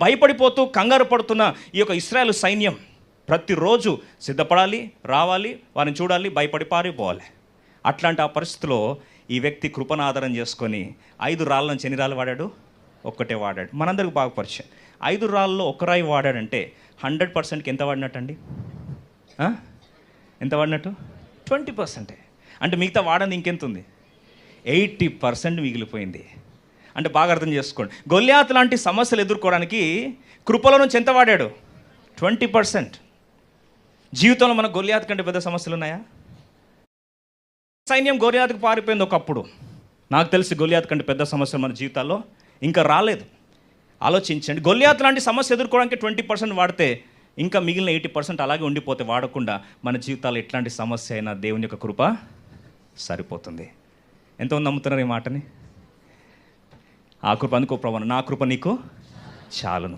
భయపడిపోతూ కంగారు పడుతున్న ఈ యొక్క ఇశ్రాయేలు సైన్యం ప్రతిరోజు సిద్ధపడాలి, రావాలి, వారిని చూడాలి, భయపడి పారిపోవాలి. అట్లాంటి ఆ పరిస్థితిలో ఈ వ్యక్తి కృపను ఆధారం చేసుకొని 5 రాళ్ళ నుంచి ఎన్ని రాళ్ళు వాడాడు? ఒక్కటే వాడాడు. మనందరికి బాగా పరిచయం. 5 రాళ్ళలో ఒక రాయి వాడాడంటే 100%కి ఎంత వాడినట్టు అండి? ఎంత వాడినట్టు? 20%. అంటే మిగతా వాడంది ఇంకెంత ఉంది? 80% మిగిలిపోయింది. అంటే బాగా అర్థం చేసుకోండి, గొల్యాతు లాంటి సమస్యలు ఎదుర్కోవడానికి కృపలో నుంచి ఎంత వాడాడు? 20%. జీవితంలో మన గొల్యాతు కంటే పెద్ద సమస్యలు ఉన్నాయా? సైన్యం గొల్యాతుకు పారిపోయింది ఒకప్పుడు. నాకు తెలిసి గొల్యాతు కంటే పెద్ద సమస్యలు మన జీవితాల్లో ఇంకా రాలేదు. ఆలోచించండి, గొల్యాతు లాంటి సమస్య ఎదుర్కోవడానికి 20% వాడితే ఇంకా మిగిలిన 80% అలాగే ఉండిపోతే వాడకుండా మన జీవితాల్లో ఎట్లాంటి సమస్య అయినా దేవుని యొక్క కృప సరిపోతుంది. ఎంతమంది నమ్ముతున్నారు ఈ మాటని? ఆ కృప అందుకో ప్రభువా, నా కృప నీకు చాలును.